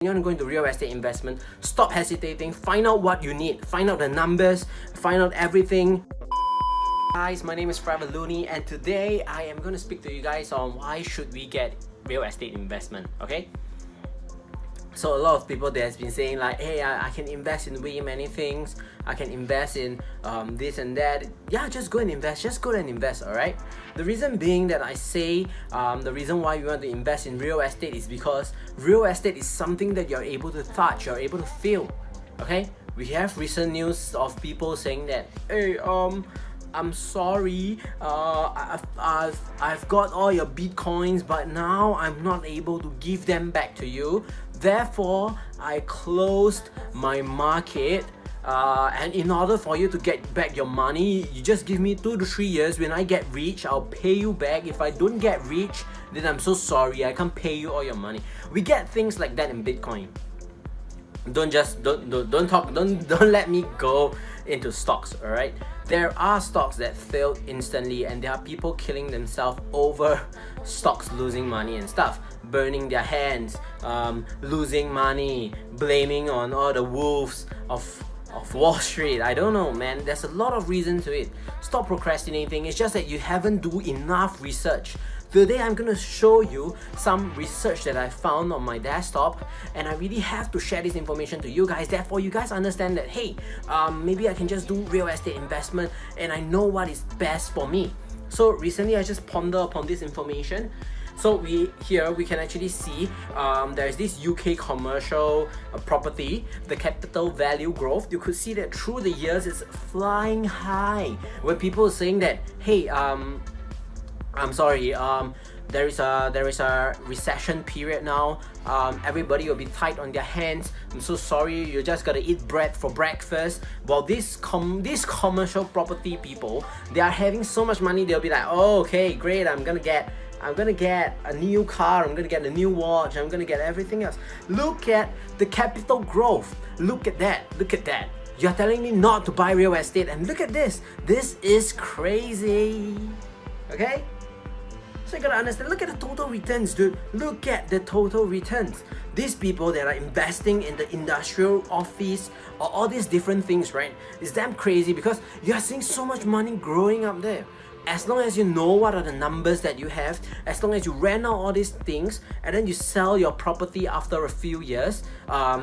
You want to go into real estate investment, stop hesitating, find out what you need, find out the numbers, find out everything. Guys, my name is Forever Looney, and today I am going to speak to you guys on why should we get real estate investment, okay? So a lot of people that has been saying like, hey, I can invest in way many things, I can invest in this and that. Yeah, just go and invest, alright? The reason being that I say the reason why you want to invest in real estate is because real estate is something that you're able to touch, you're able to feel, okay? We have recent news of people saying that, hey, I'm sorry, I've got all your bitcoins, but now I'm not able to give them back to you. Therefore, I closed my market. And in order for you to get back your money, you just give me 2 to 3 years. When I get rich, I'll pay you back. If I don't get rich, then I'm so sorry, I can't pay you all your money. We get things like that in Bitcoin. Don't let me go into stocks, alright? There are stocks that failed instantly, and there are people killing themselves over stocks losing money and stuff, burning their hands, losing money, blaming on all the wolves of Wall Street. I don't know, man. There's a lot of reasons to it. Stop procrastinating. It's just that you haven't do enough research. Today I'm gonna show you some research that I found on my desktop, and I really have to share this information to you guys. Therefore, you guys understand that, hey, maybe I can just do real estate investment and I know what is best for me. So recently I just ponder upon this information. So we can actually see there's this UK commercial property, the capital value growth. You could see that through the years it's flying high. When people are saying that, hey, I'm sorry, there is a recession period now. Everybody will be tight on their hands. I'm so sorry, you just gotta eat bread for breakfast. Well, these commercial property people, they are having so much money. They'll be like, oh, okay, great, I'm gonna get a new car, I'm gonna get a new watch, I'm gonna get everything else. Look at the capital growth. Look at that. You're telling me not to buy real estate, and look at this. This is crazy. Okay? So you gotta understand, look at the total returns, dude. Look at the total returns. These people that are investing in the industrial office or all these different things, right? It's damn crazy because you're seeing so much money growing up there. As long as you know what are the numbers that you have, as long as you rent out all these things and then you sell your property after a few years,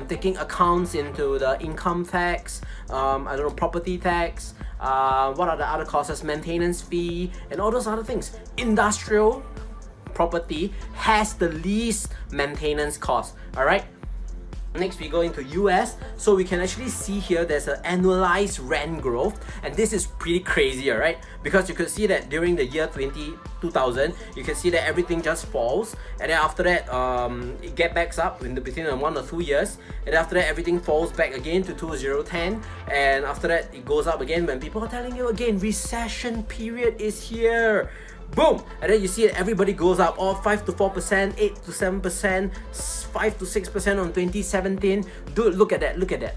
taking accounts into the income tax, property tax, what are the other costs, maintenance fee, and all those other things. Industrial property has the least maintenance cost, alright? Next we go into US. So we can actually see here there's an annualized rent growth, and this is pretty crazy, alright? Because you could see that during the year 2000, you can see that everything just falls, and then after that it get backs up between 1 or 2 years, and after that everything falls back again to 2010, and after that it goes up again when people are telling you again, recession period is here. Boom! And then you see that everybody goes up, all 5 to 4%, 8 to 7%, 5 to 6% on 2017. Dude, look at that.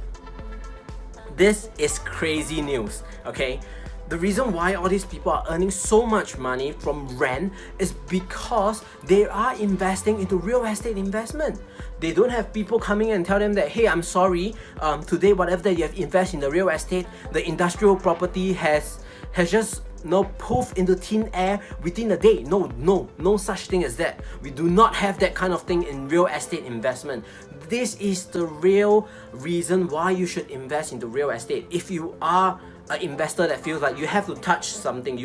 This is crazy news, okay? The reason why all these people are earning so much money from rent is because they are investing into real estate investment. They don't have people coming and tell them that, hey, I'm sorry, today whatever that you have invested in the real estate, the industrial property has just poof into thin air within a day. No such thing as that. We do not have that kind of thing in real estate investment. This is the real reason why you should invest into real estate. If you are an investor that feels like you have to touch something,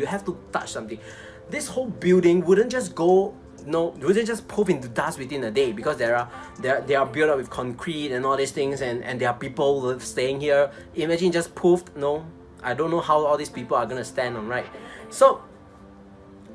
this whole building wouldn't just poof into dust within a day, because they are built up with concrete and all these things, and there are people staying here. Imagine just poofed. No, I don't know how all these people are gonna stand on, right? So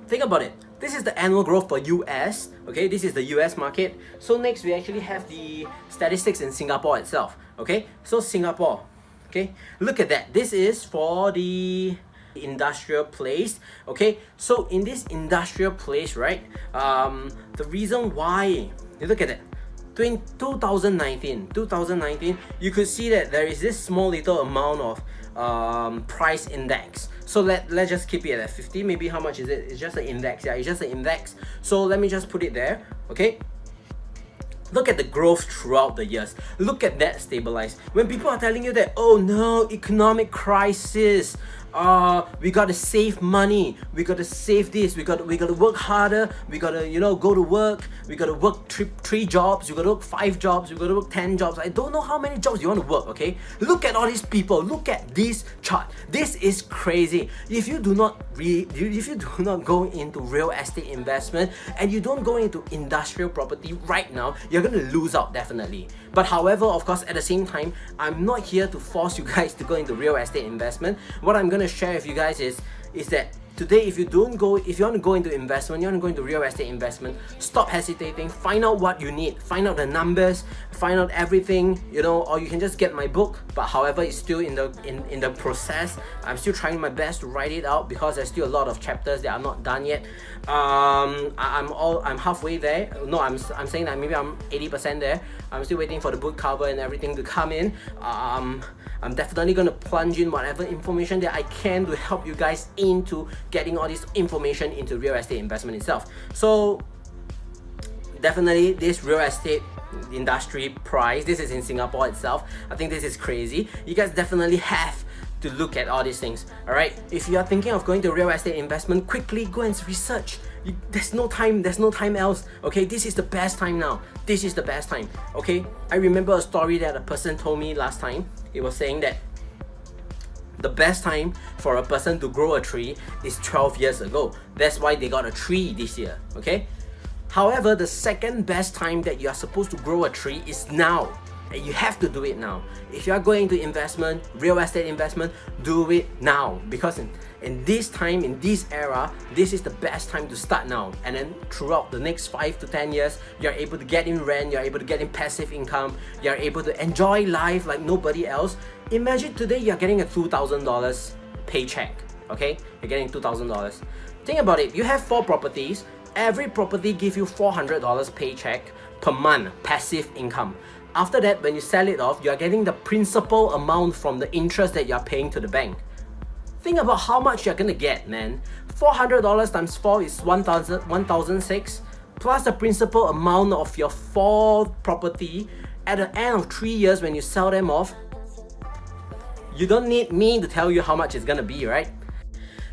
think about it. This is the annual growth for US. Okay, this is the US market. So next we actually have the statistics in Singapore itself. Okay, so Singapore. Okay, look at that. This is for the industrial place. Okay, so in this industrial place, right, the reason why, you look at it, 2019, you could see that there is this small little amount of price index. So let's just keep it at 50. Maybe how much is it? It's just an index. Yeah, it's just an index. So let me just put it there. Okay. Look at the growth throughout the years. Look at that stabilize. When people are telling you that, oh no, economic crisis, we gotta save money, we gotta save this, we gotta work harder, we gotta go to work, we gotta work three jobs, we gotta work 5 jobs, we gotta work 10 jobs. I don't know how many jobs you want to work, okay? Look at all these people, look at this chart. This is crazy. If you do not go into real estate investment and you don't go into industrial property right now, you're gonna lose out definitely. But however, of course, at the same time, I'm not here to force you guys to go into real estate investment. What I'm gonna share with you guys is that today, if you want to go into investment, you want to go into real estate investment, stop hesitating, find out what you need, find out the numbers, find out everything, or you can just get my book. But however, it's still in the process. I'm still trying my best to write it out because there's still a lot of chapters that are not done yet. I'm halfway there. No, I'm saying that maybe I'm 80% there. I'm still waiting for the book cover and everything to come in. I'm definitely gonna plunge in whatever information that I can to help you guys into getting all this information into real estate investment itself. So definitely this real estate industry price, this is in Singapore itself. I think this is crazy. You guys definitely have to look at all these things. Alright, if you are thinking of going to real estate investment, quickly go and research. There's no time else. Okay, this is the best time now. This is the best time. Okay, I remember a story that a person told me last time. It was saying that the best time for a person to grow a tree is 12 years ago. That's why they got a tree this year. Okay, however, the second best time that you are supposed to grow a tree is now. And you have to do it now. If you are going into investment, real estate investment, do it now, because in this time, in this era, this is the best time to start now. And then throughout the next 5 to 10 years, you're able to get in rent, you're able to get in passive income, you're able to enjoy life like nobody else. Imagine today you're getting a $2,000 paycheck. Okay, you're getting $2,000. Think about it. You have 4 properties. Every property gives you $400 paycheck per month, passive income. After that, when you sell it off, you are getting the principal amount from the interest that you are paying to the bank. Think about how much you're gonna get, man. $400 times 4 is 1,006, plus the principal amount of your 4 property. At the end of 3 years, when you sell them off, you don't need me to tell you how much it's gonna be, right?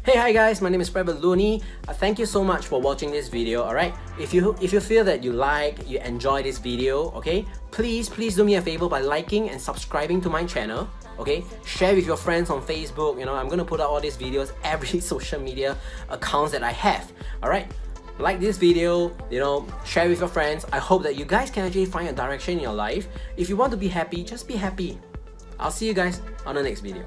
Hey, hi guys, my name is Prabal Looney. Thank you so much for watching this video, alright? If you feel that you enjoy this video, okay, please do me a favor by liking and subscribing to my channel, okay? Share with your friends on Facebook, I'm gonna put out all these videos, every social media accounts that I have, alright? Like this video, share with your friends. I hope that you guys can actually find a direction in your life. If you want to be happy, just be happy. I'll see you guys on the next video.